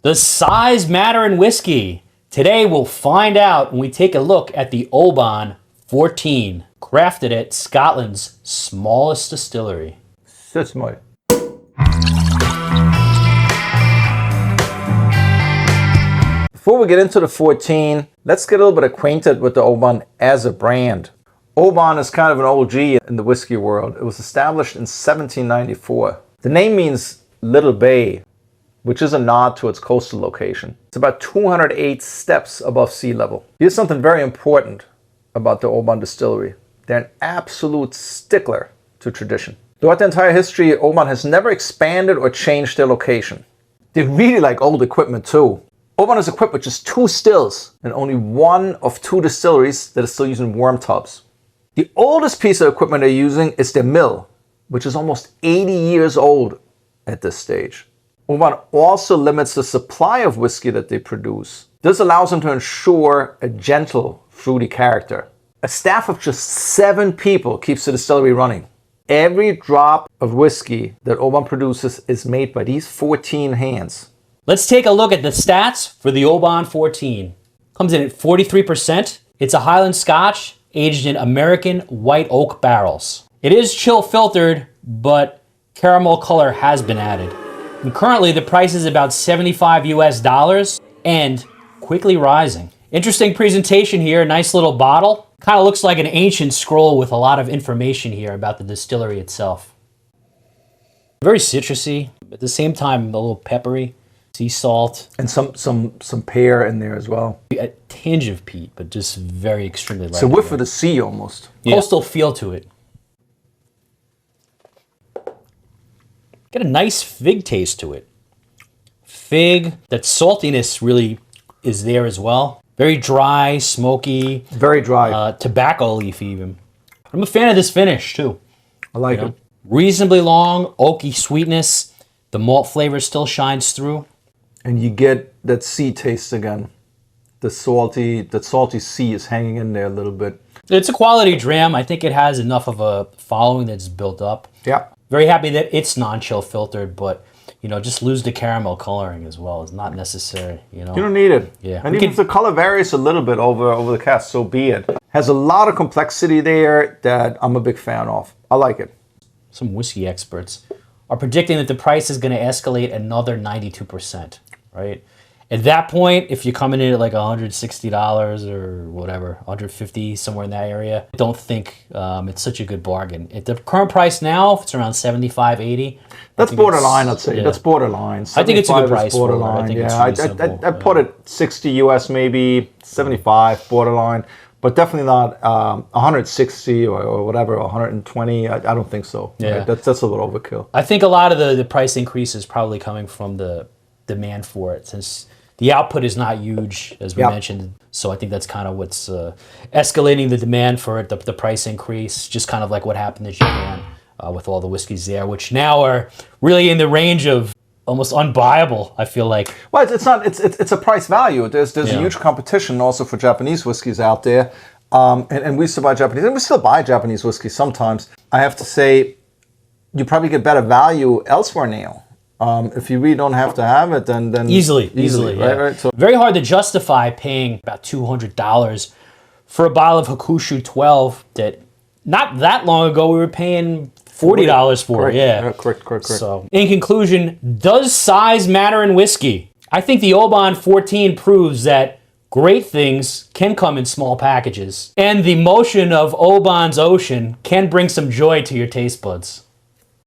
Does size matter in whiskey? Today we'll find out when we take a look at the Oban 14, crafted at Scotland's smallest distillery. So small. Before we get into the 14, let's get a little bit acquainted with the Oban as a brand. Oban is kind of an OG in the whiskey world. It was established in 1794. The name means Little Bay, which is a nod to its coastal location. It's about 208 steps above sea level. Here's something very important about the Oban Distillery. They're an absolute stickler to tradition. Throughout the entire history, Oban has never expanded or changed their location. They really like old equipment too. Oban is equipped with just 2 stills and only one of 2 distilleries that is still using worm tubs. The oldest piece of equipment they're using is their mill, which is almost 80 years old at this stage. Oban also limits the supply of whiskey that they produce. This allows them to ensure a gentle, fruity character. A staff of just 7 people keeps the distillery running. Every drop of whiskey that Oban produces is made by these 14 hands. Let's take a look at the stats for the Oban 14. Comes in at 43%. It's a Highlands Scotch aged in American white oak barrels. It is chill filtered, but caramel color has been added. And currently the price is about $75 US and quickly rising. Interesting presentation here, nice little bottle. Kind of looks like an ancient scroll with a lot of information here about the distillery itself. Very citrusy, at the same time a little peppery. Sea salt. And some pear in there as well. A tinge of peat, but just very extremely light. It's a whiff of the sea almost. Yeah. Coastal feel to it. Get a nice fig taste to it. Fig, that saltiness really is there as well. Very dry, smoky. Very dry. Tobacco leaf even. I'm a fan of this finish too. I like it. Reasonably long, oaky sweetness. The malt flavor still shines through. And you get that sea taste again. That salty sea is hanging in there a little bit. It's a quality dram. I think it has enough of a following that's built up. Yeah. Very happy that it's non-chill filtered, but just lose the caramel coloring as well. It's not necessary. You don't need it. Yeah. And even if the color varies a little bit over the cask, so be it. Has a lot of complexity there that I'm a big fan of. I like it. Some whiskey experts are predicting that the price is going to escalate another 92%, right? At that point, if you're coming in at like $160 or whatever, $150, somewhere in that area, I don't think it's such a good bargain. At the current price now, if it's around $75, $80. That's borderline, I'd say. Yeah. That's borderline. I think it's a good price borderline. For it. I'd put it 60 US maybe, 75 borderline. But definitely not 160 or whatever, 120. I don't think so. Yeah. Right? That's a little overkill. I think a lot of the price increase is probably coming from the demand for it, since the output is not huge, as we mentioned. So I think that's kind of what's escalating the demand for it, the price increase, just kind of like what happened in Japan with all the whiskeys there, which now are really in the range of almost unbuyable, I feel like. Well, it's not. It's a price value. There's a huge competition also for Japanese whiskeys out there, and we used to buy Japanese, and we still buy Japanese whiskey sometimes. I have to say, you probably get better value elsewhere now. If you really don't have to have it, then easily, right. So very hard to justify paying about $200 for a bottle of Hakushu 12 that not that long ago we were paying $40 for. Correct. Yeah, correct. So, in conclusion, does size matter in whiskey? I think the Oban 14 proves that great things can come in small packages, and the motion of Oban's ocean can bring some joy to your taste buds.